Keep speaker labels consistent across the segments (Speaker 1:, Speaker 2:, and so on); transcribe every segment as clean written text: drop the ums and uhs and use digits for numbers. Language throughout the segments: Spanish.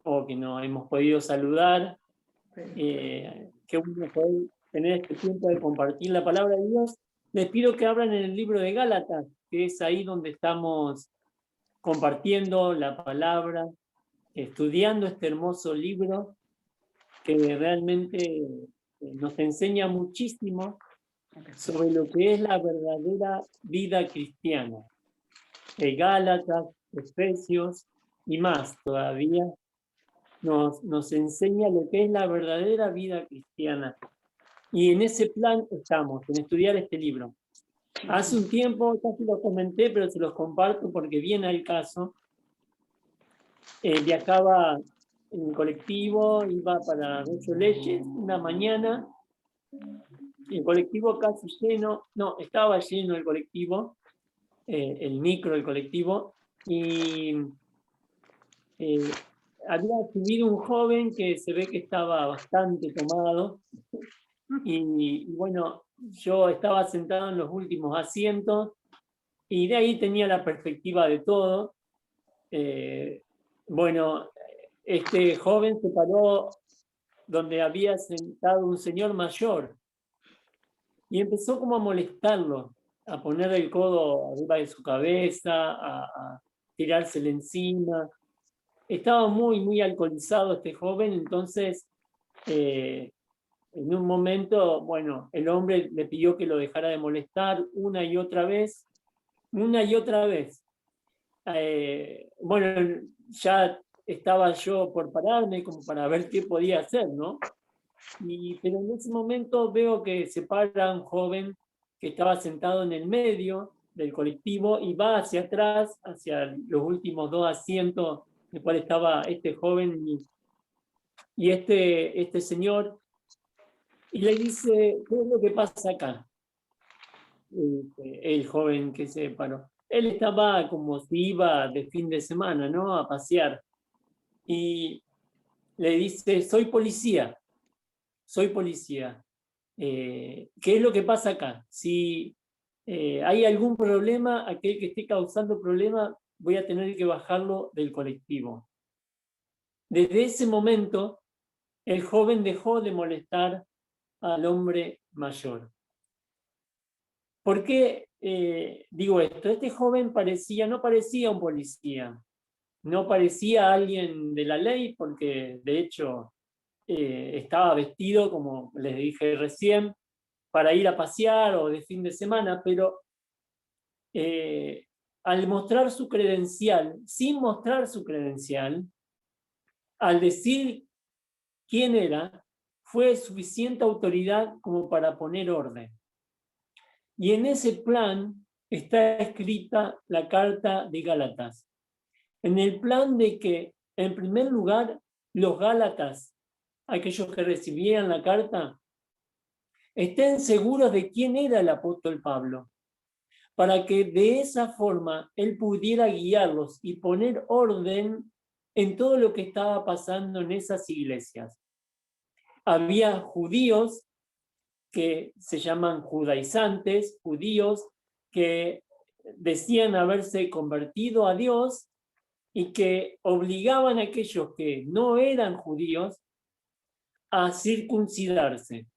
Speaker 1: o que no hemos podido saludar. Qué bueno poder tener este tiempo de compartir la palabra de Dios. Les pido que abran en el libro de Gálatas, que es ahí donde estamos compartiendo la palabra, estudiando este hermoso libro que realmente nos enseña muchísimo sobre lo que es la verdadera vida cristiana. Gálatas, Efesios y más todavía nos enseña lo que es la verdadera vida cristiana. Y en ese plan estamos, en estudiar este libro. Hace un tiempo, casi lo comenté, pero se los comparto porque viene al caso. Viajaba en colectivo, iba para Río Leyes una mañana, el colectivo casi lleno, no, estaba lleno el colectivo, el micro, el colectivo, y había subido un joven que se ve que estaba bastante tomado, y bueno, yo estaba sentado en los últimos asientos, y de ahí tenía la perspectiva de todo. Bueno, este joven se paró donde había sentado un señor mayor y empezó como a molestarlo, a poner el codo arriba de su cabeza, a tirársele encima. Estaba muy alcoholizado este joven, entonces en un momento, bueno, el hombre le pidió que lo dejara de molestar una y otra vez. Bueno, ya estaba yo por pararme como para ver qué podía hacer, ¿no? Pero en ese momento veo que se para un joven que estaba sentado en el medio del colectivo y va hacia atrás, hacia los últimos dos asientos en el cual estaba este joven y este señor, y le dice, ¿qué es lo que pasa acá? El joven que se paró. Él estaba como si iba de fin de semana, ¿no? A pasear. Y le dice, soy policía. ¿Qué es lo que pasa acá? Si hay algún problema, aquel que esté causando problema, voy a tener que bajarlo del colectivo. Desde ese momento, el joven dejó de molestar al hombre mayor. ¿Por qué digo esto? Este joven no parecía un policía, no parecía alguien de la ley, porque de hecho estaba vestido, como les dije recién, para ir a pasear o de fin de semana, pero al mostrar su credencial, sin mostrar su credencial, al decir quién era, fue suficiente autoridad como para poner orden. Y en ese plan está escrita la carta de Gálatas. En el plan de que, en primer lugar, los Gálatas, aquellos que recibían la carta, estén seguros de quién era el apóstol Pablo, para que de esa forma él pudiera guiarlos y poner orden en todo lo que estaba pasando en esas iglesias. Había judíos que se llaman judaizantes, judíos que decían haberse convertido a Dios y que obligaban a aquellos que no eran judíos a circuncidarse.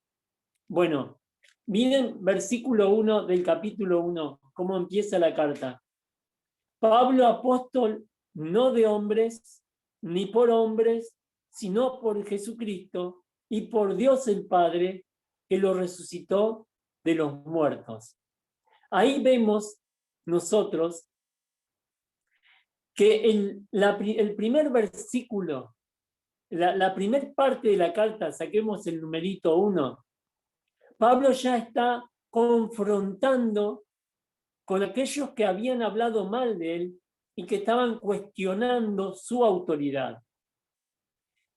Speaker 1: Bueno, miren versículo 1 del capítulo 1, cómo empieza la carta. Pablo, apóstol, no de hombres, ni por hombres, sino por Jesucristo y por Dios el Padre, que lo resucitó de los muertos. Ahí vemos nosotros que el primer versículo, la primera parte de la carta, saquemos el numerito 1, Pablo ya está confrontando con aquellos que habían hablado mal de él y que estaban cuestionando su autoridad.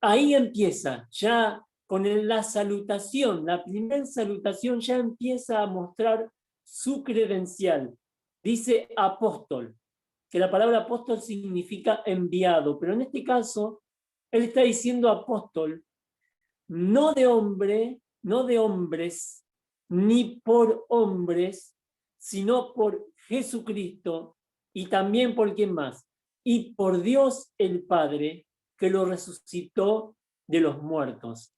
Speaker 1: Ahí empieza, ya con la salutación, la primera salutación ya empieza a mostrar su credencial. Dice apóstol, que la palabra apóstol significa enviado, pero en este caso, él está diciendo apóstol, no de hombre, no de hombres, ni por hombres, sino por Jesucristo y también por quién más, y por Dios el Padre, que lo resucitó de los muertos.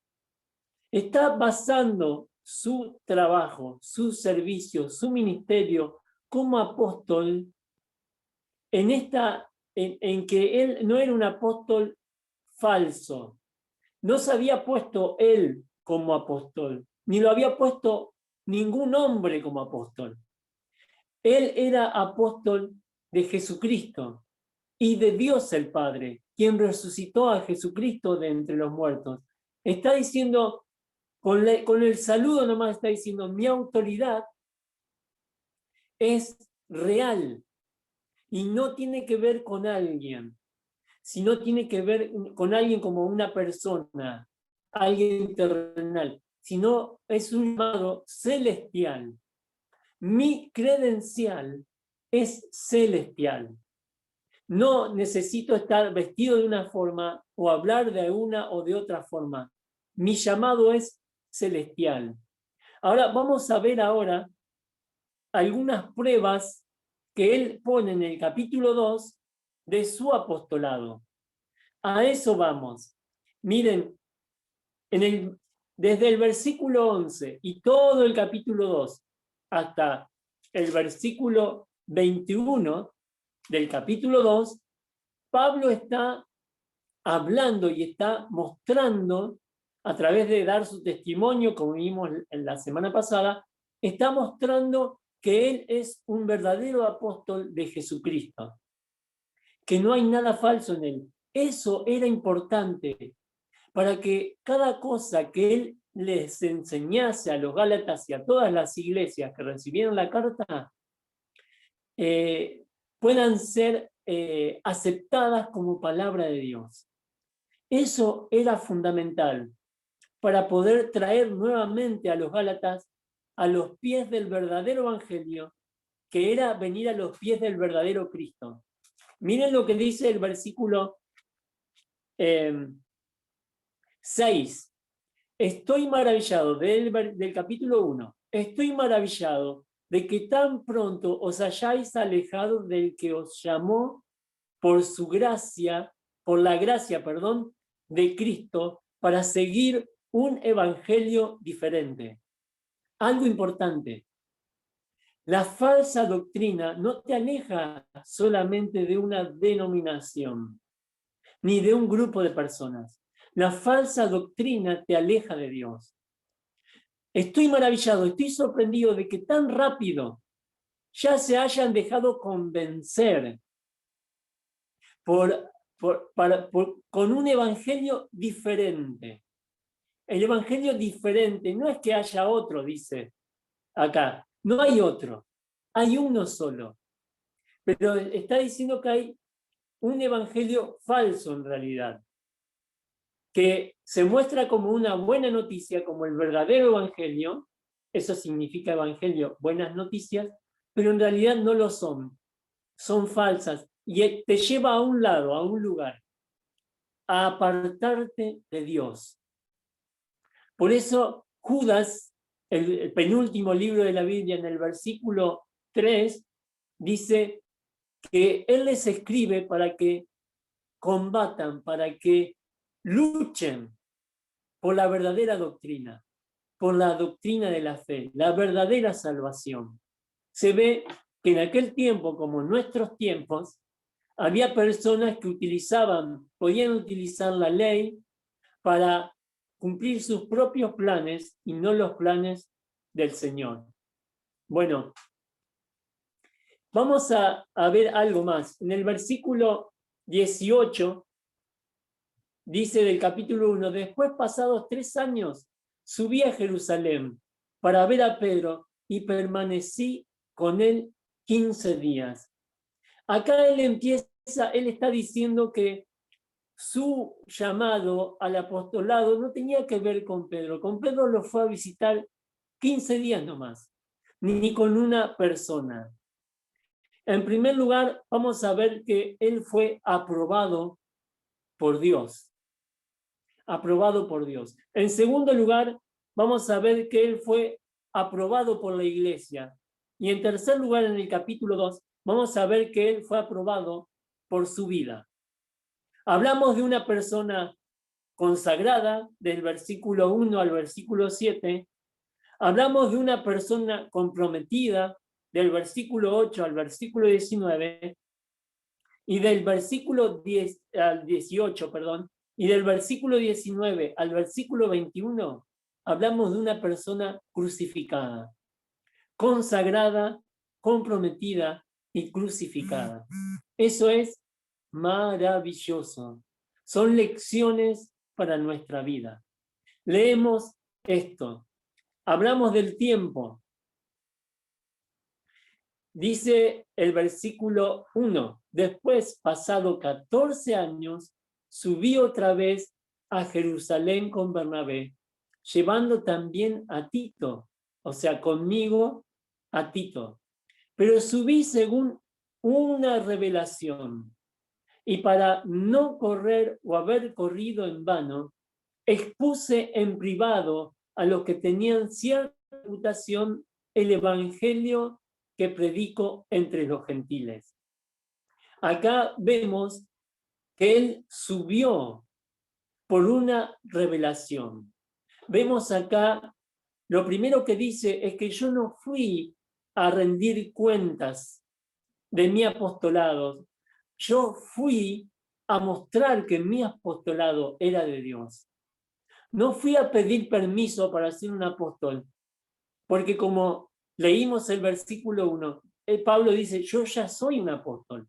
Speaker 1: Está basando su trabajo, su servicio, su ministerio como apóstol en que él no era un apóstol falso. No se había puesto él como apóstol, ni lo había puesto ningún hombre como apóstol. Él era apóstol de Jesucristo y de Dios el Padre, quien resucitó a Jesucristo de entre los muertos. Está diciendo, con el saludo nomás está diciendo, mi autoridad es real y no tiene que ver con alguien, sino tiene que ver con alguien como una persona, alguien terrenal, sino es un llamado celestial. Mi credencial es celestial. No necesito estar vestido de una forma o hablar de una o de otra forma. Mi llamado es celestial. Ahora vamos a ver algunas pruebas que él pone en el capítulo 2 de su apostolado. A eso vamos. Miren, desde el versículo 11 y todo el capítulo 2 hasta el versículo 21 del capítulo 2, Pablo está hablando y está mostrando, a través de dar su testimonio, como vimos en la semana pasada, está mostrando que él es un verdadero apóstol de Jesucristo, que no hay nada falso en él. Eso era importante para que cada cosa que él les enseñase a los Gálatas y a todas las iglesias que recibieron la carta puedan ser aceptadas como palabra de Dios. Eso era fundamental para poder traer nuevamente a los Gálatas a los pies del verdadero evangelio, que era venir a los pies del verdadero Cristo. Miren lo que dice el versículo 6. Estoy maravillado, del capítulo 1, estoy maravillado de que tan pronto os hayáis alejado del que os llamó por su gracia, por la gracia, perdón, de Cristo, para seguir un evangelio diferente. Algo importante. La falsa doctrina no te aleja solamente de una denominación, ni de un grupo de personas. La falsa doctrina te aleja de Dios. Estoy maravillado, estoy sorprendido de que tan rápido ya se hayan dejado convencer con un evangelio diferente. El evangelio diferente no es que haya otro, dice acá. No hay otro, hay uno solo. Pero está diciendo que hay un evangelio falso en realidad, que se muestra como una buena noticia, como el verdadero evangelio. Eso significa evangelio, buenas noticias, pero en realidad no lo son. Son falsas y te lleva a un lado, a un lugar, a apartarte de Dios. Por eso Judas, el penúltimo libro de la Biblia, en el versículo 3, dice que él les escribe para que combatan, para que luchen por la verdadera doctrina, por la doctrina de la fe, la verdadera salvación. Se ve que en aquel tiempo, como en nuestros tiempos, había personas que podían utilizar la ley para cumplir sus propios planes y no los planes del Señor. Bueno, vamos a ver algo más. En el versículo 18 dice del capítulo 1, después pasados 3 años, subí a Jerusalén para ver a Pedro y permanecí con él 15 días. Acá él está diciendo que su llamado al apostolado no tenía que ver con Pedro. Con Pedro lo fue a visitar 15 días nomás, ni con una persona. En primer lugar, vamos a ver que él fue aprobado por Dios. Aprobado por Dios. En segundo lugar, vamos a ver que él fue aprobado por la iglesia. Y en tercer lugar, en el capítulo 2, vamos a ver que él fue aprobado por su vida. Hablamos de una persona consagrada, del versículo 1 al versículo 7. Hablamos de una persona comprometida, del versículo 8 al versículo 19, y del versículo 10 al 18, perdón, y del versículo 19 al versículo 21, hablamos de una persona crucificada, consagrada, comprometida y crucificada. Eso es maravilloso. Son lecciones para nuestra vida. Leemos esto. Hablamos del tiempo. Dice el versículo 1, después, pasado 14 años, subí otra vez a Jerusalén con Bernabé, llevando también a Tito, o sea, conmigo a Tito. Pero subí según una revelación, y para no correr o haber corrido en vano, expuse en privado a los que tenían cierta reputación el evangelio que predico entre los gentiles. Acá vemos que él subió por una revelación. Vemos acá, lo primero que dice es que yo no fui a rendir cuentas de mi apostolado. Yo fui a mostrar que mi apostolado era de Dios. No fui a pedir permiso para ser un apóstol, porque como leímos el versículo 1, Pablo dice, yo ya soy un apóstol.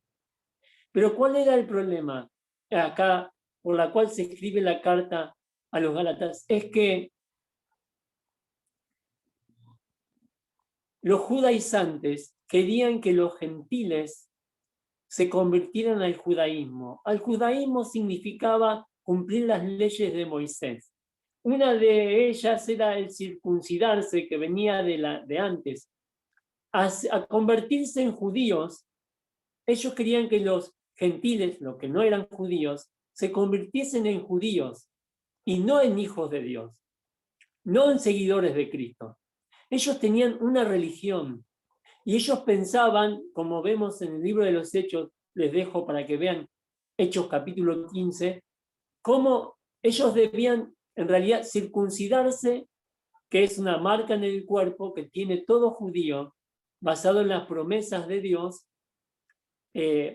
Speaker 1: Pero ¿cuál era el problema acá por la cual se escribe la carta a los Gálatas? Es que los judaizantes querían que los gentiles se convirtieran al judaísmo. Al judaísmo significaba cumplir las leyes de Moisés. Una de ellas era el circuncidarse, que venía de antes. A convertirse en judíos, ellos querían que los gentiles, los que no eran judíos, se convirtiesen en judíos y no en hijos de Dios, no en seguidores de Cristo. Ellos tenían una religión y ellos pensaban, como vemos en el libro de los Hechos, les dejo para que vean Hechos capítulo 15, cómo ellos debían en realidad circuncidarse, que es una marca en el cuerpo que tiene todo judío, basado en las promesas de Dios,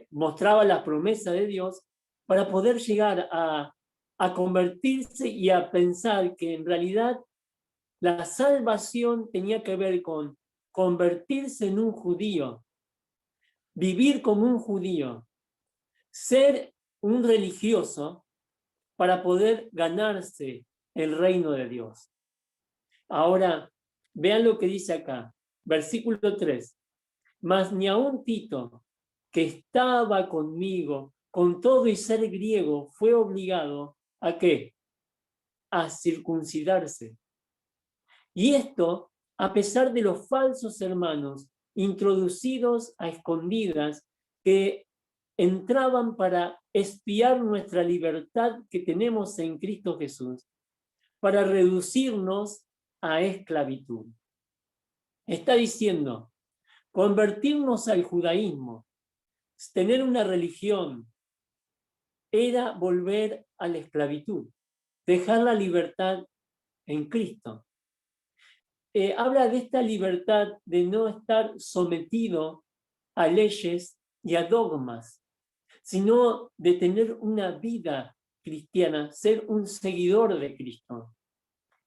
Speaker 1: mostraba la promesa de Dios para poder llegar a convertirse y a pensar que en realidad la salvación tenía que ver con convertirse en un judío, vivir como un judío, ser un religioso para poder ganarse el reino de Dios. Ahora, vean lo que dice acá, versículo 3. Mas ni aun Tito, que estaba conmigo, con todo y ser griego, fue obligado ¿a qué? A circuncidarse. Y esto, a pesar de los falsos hermanos introducidos a escondidas que entraban para espiar nuestra libertad que tenemos en Cristo Jesús, para reducirnos a esclavitud. Está diciendo, convertirnos al judaísmo, tener una religión, era volver a la esclavitud, dejar la libertad en Cristo. Habla de esta libertad de no estar sometido a leyes y a dogmas, sino de tener una vida cristiana, ser un seguidor de Cristo.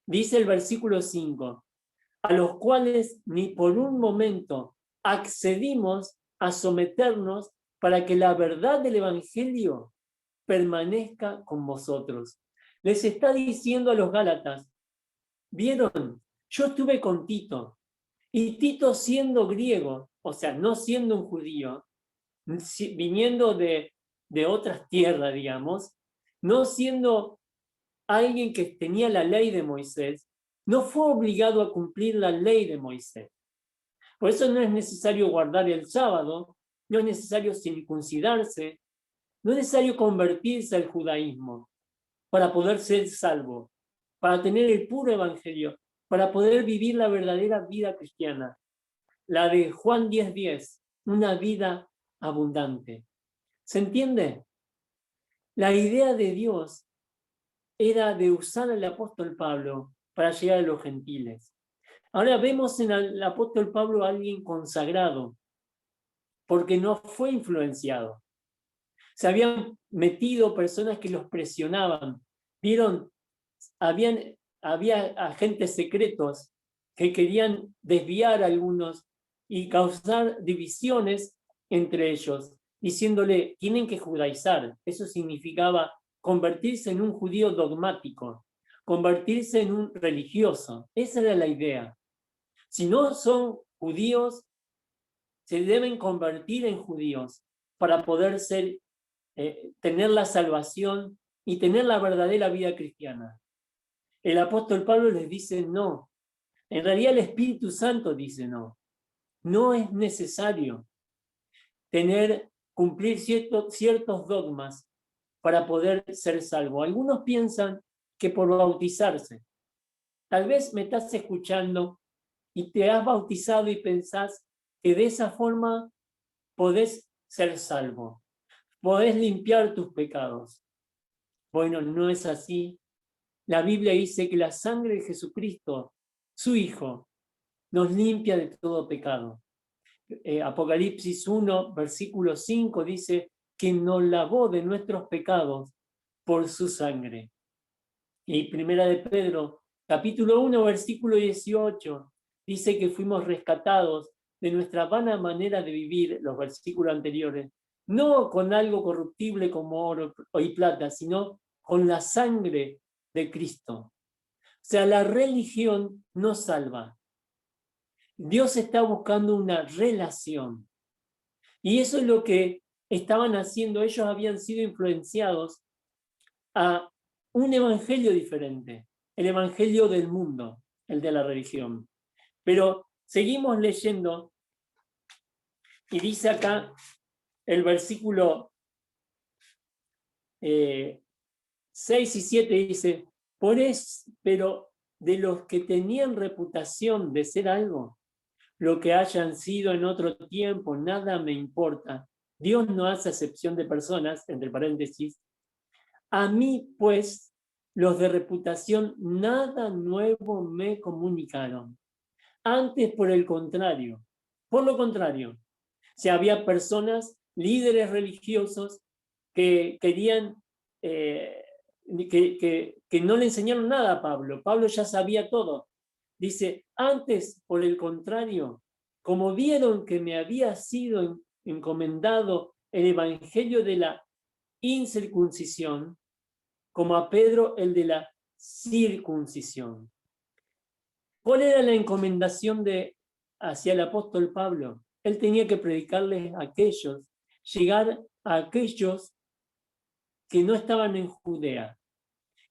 Speaker 1: Dice el versículo 5, a los cuales ni por un momento accedimos a someternos para que la verdad del Evangelio permanezca con vosotros. Les está diciendo a los Gálatas, ¿vieron? Yo estuve con Tito, y Tito siendo griego, o sea, no siendo un judío, viniendo de otras tierras, digamos, no siendo alguien que tenía la ley de Moisés, no fue obligado a cumplir la ley de Moisés. Por eso no es necesario guardar el sábado, no es necesario circuncidarse, no es necesario convertirse al judaísmo para poder ser salvo, para tener el puro evangelio, para poder vivir la verdadera vida cristiana, la de Juan 10:10, una vida abundante. ¿Se entiende? La idea de Dios era de usar al apóstol Pablo para llegar a los gentiles. Ahora vemos en el apóstol Pablo a alguien consagrado, porque no fue influenciado. Se habían metido personas que los presionaban. Vieron, había agentes secretos que querían desviar a algunos y causar divisiones entre ellos, diciéndole, tienen que judaizar. Eso significaba convertirse en un judío dogmático, convertirse en un religioso. Esa era la idea. Si no son judíos, se deben convertir en judíos para poder tener la salvación y tener la verdadera vida cristiana. El apóstol Pablo les dice no. En realidad el Espíritu Santo dice no. No es necesario cumplir ciertos dogmas para poder ser salvo. Algunos piensan que por bautizarse. Tal vez me estás escuchando y te has bautizado y pensás que de esa forma podés ser salvo, podés limpiar tus pecados. Bueno, no es así. La Biblia dice que la sangre de Jesucristo, su Hijo, nos limpia de todo pecado. Apocalipsis 1, versículo 5 dice que nos lavó de nuestros pecados por su sangre. Y Primera de Pedro, capítulo 1, versículo 18, dice que fuimos rescatados de nuestra vana manera de vivir, los versículos anteriores, no con algo corruptible como oro y plata, sino con la sangre de Cristo. O sea, la religión no salva. Dios está buscando una relación. Y eso es lo que estaban haciendo. Ellos habían sido influenciados a un evangelio diferente, el evangelio del mundo, el de la religión. Pero seguimos leyendo y dice acá el versículo 6 y 7 dice, pero de los que tenían reputación de ser algo, lo que hayan sido en otro tiempo, nada me importa. Dios no hace excepción de personas, entre paréntesis. A mí, pues, los de reputación, nada nuevo me comunicaron. Antes, por lo contrario, si había personas, líderes religiosos, que querían, que no le enseñaron nada a Pablo. Pablo ya sabía todo. Dice, antes, por el contrario, como vieron que me había sido encomendado el evangelio de la incircuncisión, como a Pedro el de la circuncisión. ¿Cuál era la encomendación hacia el apóstol Pablo? Él tenía que predicarles a aquellos, llegar a aquellos que no estaban en Judea,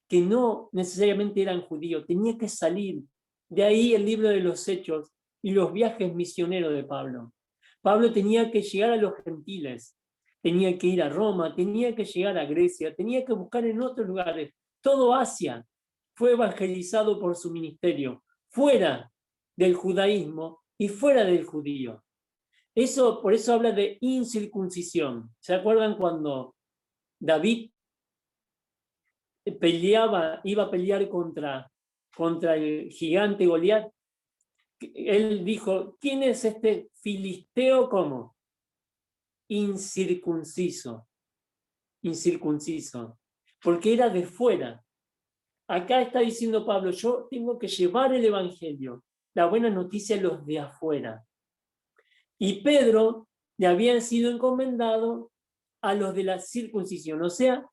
Speaker 1: que no necesariamente eran judíos, tenía que salir. De ahí el libro de los Hechos y los viajes misioneros de Pablo. Pablo tenía que llegar a los gentiles, tenía que ir a Roma, tenía que llegar a Grecia, tenía que buscar en otros lugares. Todo Asia fue evangelizado por su ministerio, fuera del judaísmo y fuera del judío. Por eso habla de incircuncisión. ¿Se acuerdan cuando David iba a pelear contra el gigante Goliat? Él dijo, ¿quién es este filisteo como? Incircunciso, porque era de fuera. Acá está diciendo Pablo, yo tengo que llevar el evangelio, la buena noticia a los de afuera. Y Pedro le había sido encomendado a los de la circuncisión, o sea,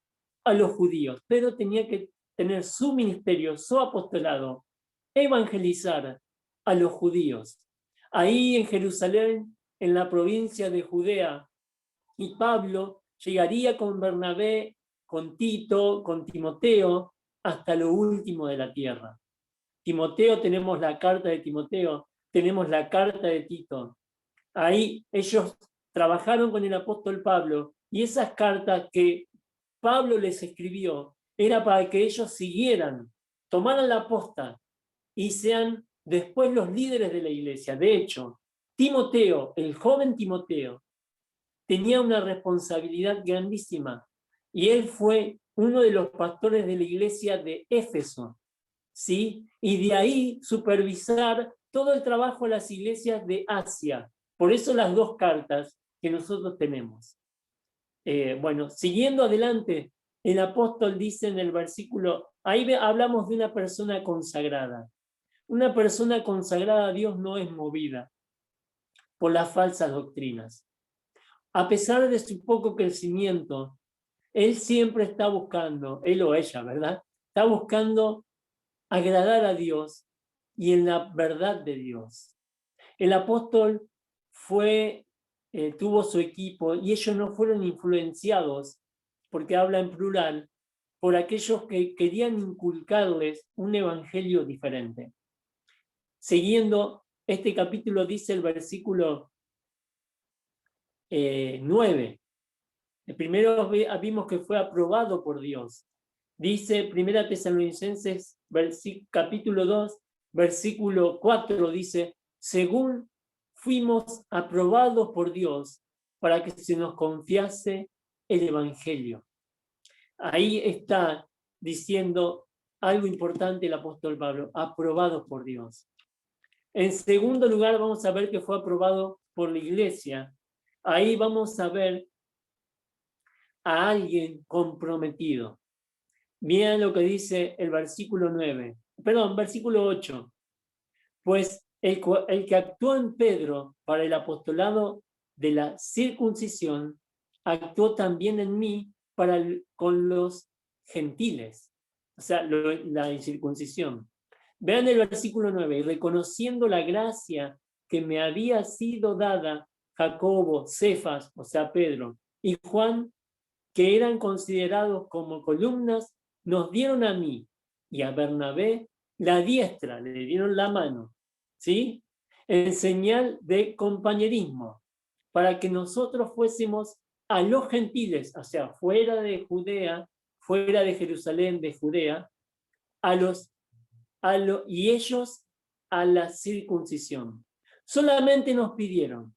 Speaker 1: a los judíos. Pedro tenía que tener su ministerio, su apostolado, evangelizar a los judíos. Ahí en Jerusalén, en la provincia de Judea, y Pablo llegaría con Bernabé, con Tito, con Timoteo, hasta lo último de la tierra. Timoteo, tenemos la carta de Timoteo, tenemos la carta de Tito. Ahí ellos trabajaron con el apóstol Pablo y esas cartas que Pablo les escribió era para que ellos siguieran, tomaran la posta y sean después los líderes de la iglesia. De hecho, Timoteo, el joven Timoteo, tenía una responsabilidad grandísima. y él fue uno de los pastores de la iglesia de Éfeso, ¿sí? Y de ahí supervisar todo el trabajo de las iglesias de Asia. Por eso las dos cartas que nosotros tenemos. Bueno, siguiendo adelante, el apóstol dice en el versículo, ahí hablamos de una persona consagrada. Una persona consagrada a Dios no es movida por las falsas doctrinas. A pesar de su poco crecimiento, él siempre está buscando, él o ella, ¿verdad? Está buscando agradar a Dios y en la verdad de Dios. El apóstol tuvo su equipo y ellos no fueron influenciados, porque habla en plural, por aquellos que querían inculcarles un evangelio diferente. Siguiendo, este capítulo dice el versículo 9. El primero vimos que fue aprobado por Dios. Dice 1 Tesalonicenses capítulo 2, versículo 4, dice, según fuimos aprobados por Dios para que se nos confiase el evangelio. Ahí está diciendo algo importante el apóstol Pablo, aprobados por Dios. En segundo lugar, vamos a ver que fue aprobado por la iglesia. Ahí vamos a ver a alguien comprometido. Miren lo que dice el versículo 9. Perdón, versículo 8. Pues el que actuó en Pedro para el apostolado de la circuncisión, actuó también en mí con los gentiles. O sea, la incircuncisión. Vean el versículo 9. Y reconociendo la gracia que me había sido dada Jacobo, Cefas, o sea, Pedro, y Juan, que eran considerados como columnas, nos dieron a mí y a Bernabé la diestra, le dieron la mano, ¿sí? En señal de compañerismo, para que nosotros fuésemos a los gentiles, o sea, fuera de Judea, fuera de Jerusalén, de Judea, y ellos a la circuncisión. Solamente nos pidieron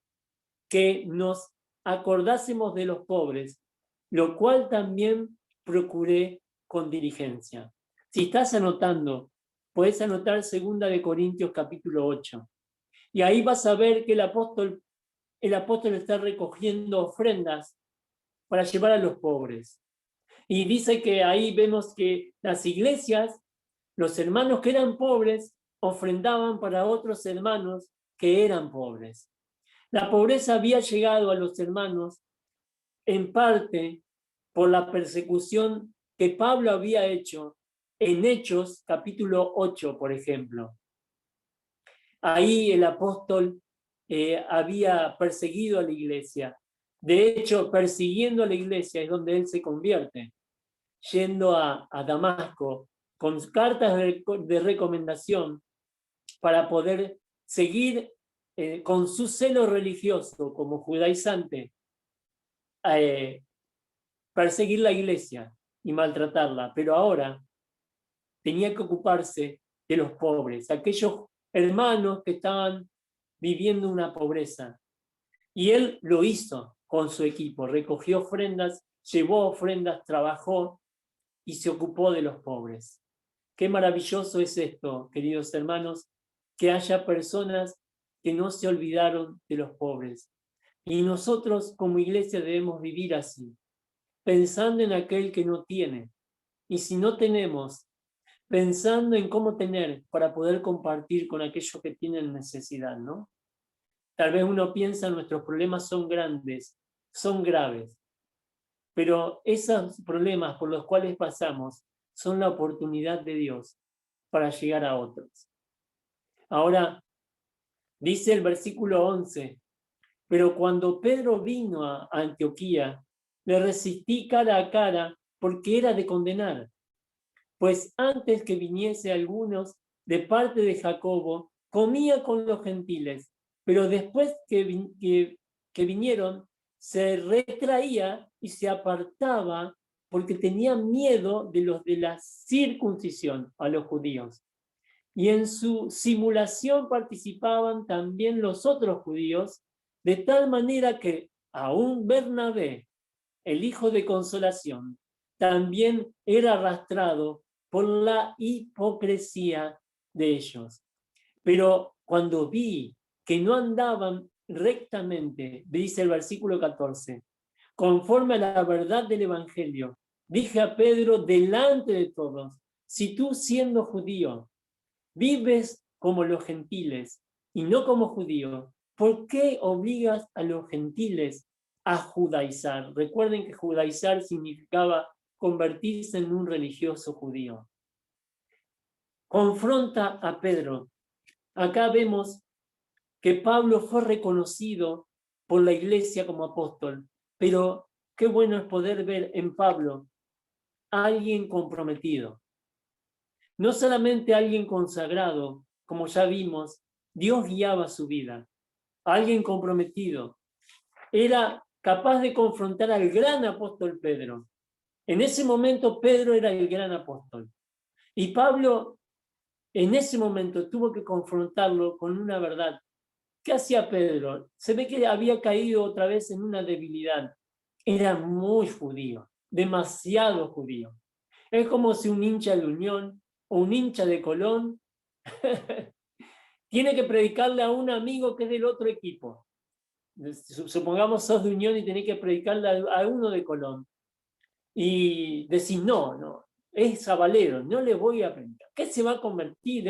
Speaker 1: que nos acordásemos de los pobres, lo cual también procuré con diligencia. Si estás anotando, puedes anotar 2 Corintios capítulo 8. Y ahí vas a ver que el apóstol está recogiendo ofrendas para llevar a los pobres. Y dice que ahí vemos que las iglesias, los hermanos que eran pobres, ofrendaban para otros hermanos que eran pobres. La pobreza había llegado a los hermanos en parte por la persecución que Pablo había hecho en Hechos capítulo 8, por ejemplo. Ahí el apóstol había perseguido a la iglesia. De hecho, persiguiendo a la iglesia es donde él se convierte, yendo a Damasco con cartas de recomendación para poder seguir con su celo religioso como judaizante, perseguir la iglesia y maltratarla, pero ahora tenía que ocuparse de los pobres, aquellos hermanos que estaban viviendo una pobreza. Y él lo hizo con su equipo, recogió ofrendas, llevó ofrendas, trabajó y se ocupó de los pobres. Qué maravilloso es esto, queridos hermanos, que haya personas que no se olvidaron de los pobres. Y nosotros como iglesia debemos vivir así, pensando en aquel que no tiene. Y si no tenemos, pensando en cómo tener para poder compartir con aquellos que tienen necesidad, ¿no? Tal vez uno piensa nuestros problemas son grandes, son graves, pero esos problemas por los cuales pasamos son la oportunidad de Dios para llegar a otros. Ahora, dice el versículo 11, pero cuando Pedro vino a Antioquía, le resistí cara a cara porque era de condenar. Pues antes que viniese algunos de parte de Jacobo, comía con los gentiles, pero después que vinieron, se retraía y se apartaba porque tenía miedo de los de la circuncisión a los judíos. Y en su simulación participaban también los otros judíos, de tal manera que aún Bernabé, el hijo de consolación, también era arrastrado por la hipocresía de ellos. Pero cuando vi que no andaban rectamente, dice el versículo 14, conforme a la verdad del Evangelio, dije a Pedro delante de todos, si tú siendo judío vives como los gentiles y no como judío, ¿por qué obligas a los gentiles a judaizar? Recuerden que judaizar significaba convertirse en un religioso judío. Confronta a Pedro. Acá vemos que Pablo fue reconocido por la iglesia como apóstol, pero qué bueno es poder ver en Pablo a alguien comprometido. No solamente a alguien consagrado, como ya vimos, Dios guiaba su vida. A alguien comprometido. Era capaz de confrontar al gran apóstol Pedro. En ese momento Pedro era el gran apóstol. Y Pablo en ese momento tuvo que confrontarlo con una verdad. ¿Qué hacía Pedro? Se ve que había caído otra vez en una debilidad. Era muy judío, demasiado judío. Es como si un hincha de Unión o un hincha de Colón tiene que predicarle a un amigo que es del otro equipo. Supongamos sos de Unión y tenés que predicarle a uno de Colón. Y decís, no, es Zabalero, no le voy a predicar. ¿Qué se va a convertir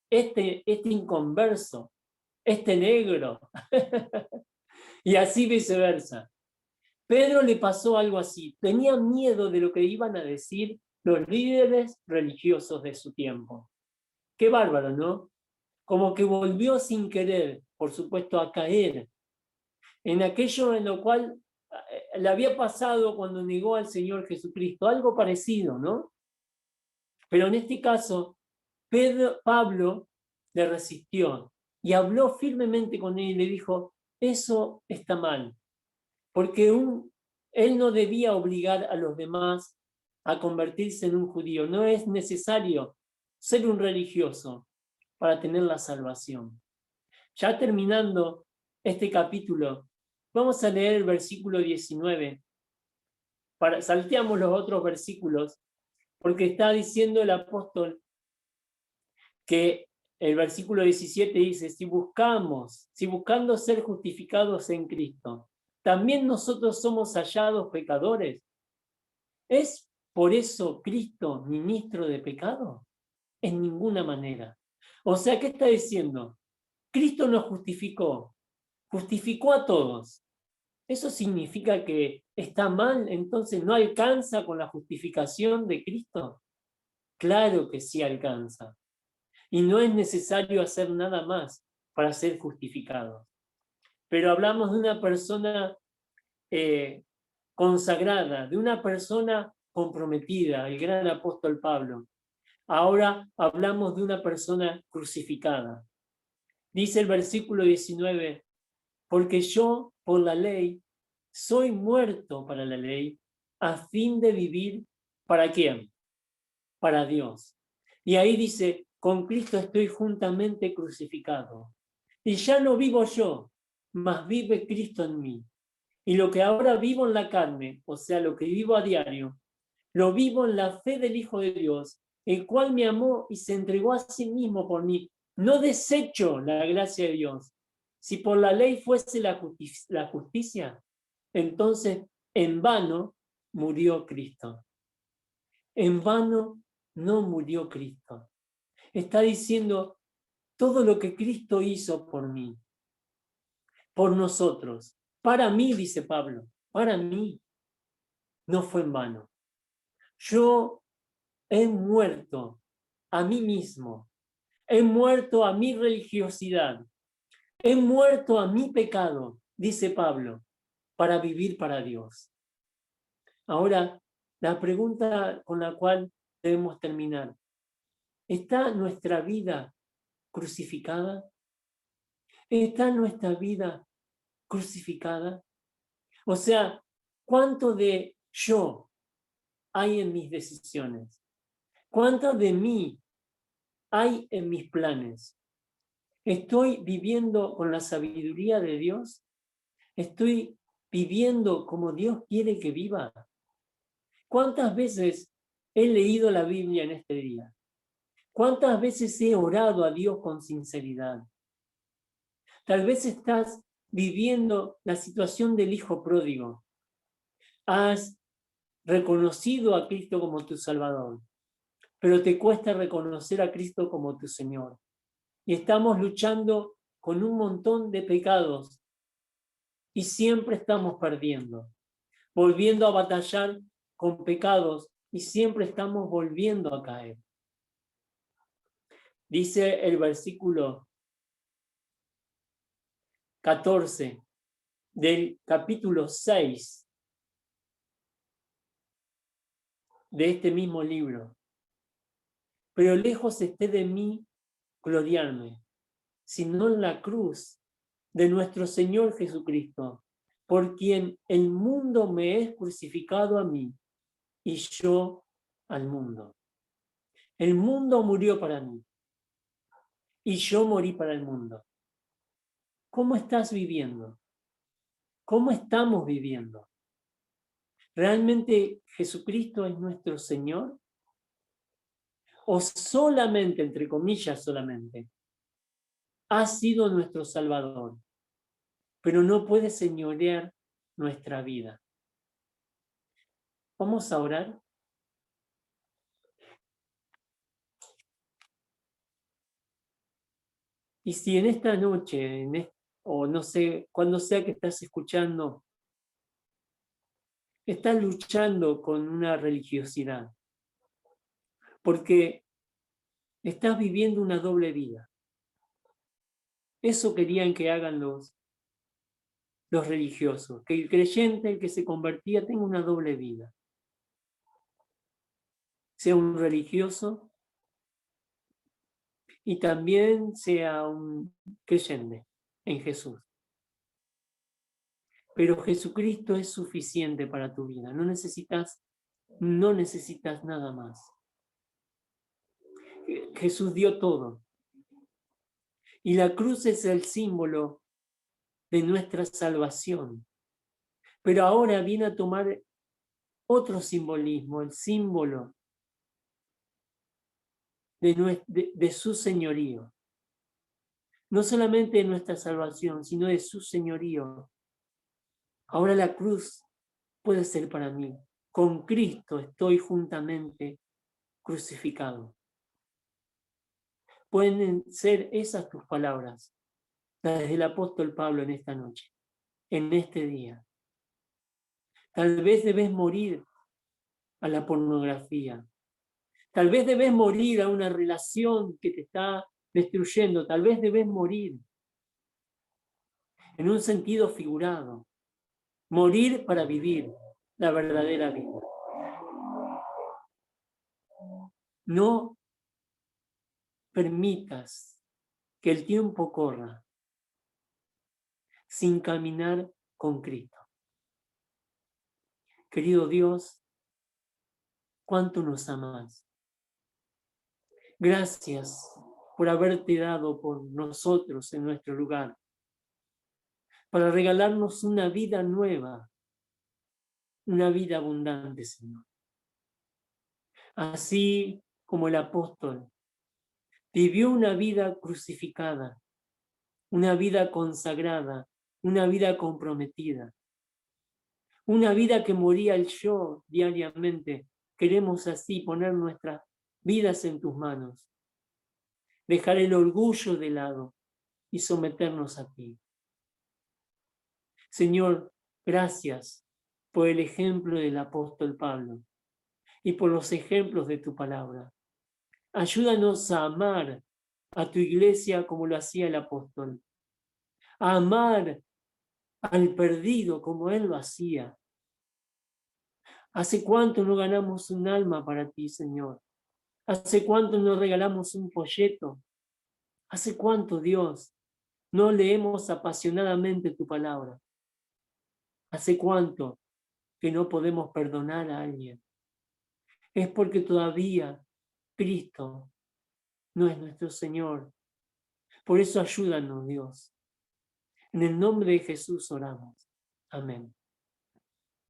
Speaker 1: este inconverso, este negro? Y así viceversa. Pedro le pasó algo así. Tenía miedo de lo que iban a decir los líderes religiosos de su tiempo. Qué bárbaro, ¿no? Como que volvió sin querer, por supuesto, a caer en aquello en lo cual le había pasado cuando negó al Señor Jesucristo, algo parecido, ¿no? Pero en este caso, Pablo le resistió y habló firmemente con él y le dijo, eso está mal, porque él no debía obligar a los demás a convertirse en un judío. No es necesario ser un religioso para tener la salvación. Ya terminando este capítulo, vamos a leer el versículo 19. Salteamos los otros versículos, porque está diciendo el apóstol que el versículo 17 dice, si buscando ser justificados en Cristo, también nosotros somos hallados pecadores. ¿Es por eso Cristo ministro de pecado? En ninguna manera. O sea, ¿qué está diciendo? Cristo nos justificó a todos. ¿Eso significa que está mal, entonces no alcanza con la justificación de Cristo? Claro que sí alcanza. Y no es necesario hacer nada más para ser justificados. Pero hablamos de una persona consagrada, de una persona comprometida, el gran apóstol Pablo. Ahora hablamos de una persona crucificada. Dice el versículo 19, porque yo, por la ley, soy muerto para la ley, a fin de vivir, ¿para quién? Para Dios. Y ahí dice, con Cristo estoy juntamente crucificado. Y ya no vivo yo, mas vive Cristo en mí. Y lo que ahora vivo en la carne, o sea, lo que vivo a diario, lo vivo en la fe del Hijo de Dios, el cual me amó y se entregó a sí mismo por mí. No desecho la gracia de Dios. Si por la ley fuese la justicia, entonces en vano murió Cristo. En vano no murió Cristo. Está diciendo todo lo que Cristo hizo por mí, por nosotros. Para mí, dice Pablo, para mí no fue en vano. Yo he muerto a mí mismo, he muerto a mi religiosidad, he muerto a mi pecado, dice Pablo, para vivir para Dios. Ahora, la pregunta con la cual debemos terminar, ¿está nuestra vida crucificada? ¿Está nuestra vida crucificada? O sea, ¿cuánto de yo hay en mis decisiones? ¿Cuánto de mí hay en mis planes? ¿Estoy viviendo con la sabiduría de Dios? ¿Estoy viviendo como Dios quiere que viva? ¿Cuántas veces he leído la Biblia en este día? ¿Cuántas veces he orado a Dios con sinceridad? Tal vez estás viviendo la situación del hijo pródigo. Has reconocido a Cristo como tu Salvador, pero te cuesta reconocer a Cristo como tu Señor. Y estamos luchando con un montón de pecados y siempre estamos perdiendo, volviendo a batallar con pecados y siempre estamos volviendo a caer. Dice el versículo 14 del capítulo 6 de este mismo libro. Pero lejos esté de mí gloriarme, sino en la cruz de nuestro Señor Jesucristo, por quien el mundo me es crucificado a mí y yo al mundo. El mundo murió para mí y yo morí para el mundo. ¿Cómo estás viviendo? ¿Cómo estamos viviendo? ¿Realmente Jesucristo es nuestro Señor? ¿O solamente, entre comillas solamente, ha sido nuestro Salvador, pero no puede señorear nuestra vida? Vamos a orar. Y si en esta noche, o no sé, cuando sea que estás escuchando, estás luchando con una religiosidad, porque estás viviendo una doble vida. Eso querían que hagan los religiosos, que el creyente, el que se convertía, tenga una doble vida. Sea un religioso y también sea un creyente en Jesús. Pero Jesucristo es suficiente para tu vida. No necesitas nada más. Jesús dio todo. Y la cruz es el símbolo de nuestra salvación. Pero ahora viene a tomar otro simbolismo, el símbolo de su señorío. No solamente de nuestra salvación, sino de su señorío. Ahora la cruz puede ser para mí. Con Cristo estoy juntamente crucificado. Pueden ser esas tus palabras, las del apóstol Pablo en esta noche, en este día. Tal vez debes morir a la pornografía. Tal vez debes morir a una relación que te está destruyendo. Tal vez debes morir en un sentido figurado. Morir para vivir la verdadera vida. No permitas que el tiempo corra sin caminar con Cristo. Querido Dios, cuánto nos amas. Gracias por haberte dado por nosotros en nuestro lugar, para regalarnos una vida nueva, una vida abundante, Señor. Así como el apóstol vivió una vida crucificada, una vida consagrada, una vida comprometida, una vida que moría el yo diariamente. Queremos así poner nuestras vidas en tus manos, dejar el orgullo de lado y someternos a ti. Señor, gracias por el ejemplo del apóstol Pablo y por los ejemplos de tu palabra. Ayúdanos a amar a tu iglesia como lo hacía el apóstol, a amar al perdido como él lo hacía. ¿Hace cuánto no ganamos un alma para ti, Señor? ¿Hace cuánto no regalamos un folleto? ¿Hace cuánto, Dios, no leemos apasionadamente tu palabra? ¿Hace cuánto que no podemos perdonar a alguien? Es porque todavía Cristo no es nuestro Señor. Por eso ayúdanos, Dios. En el nombre de Jesús oramos. Amén.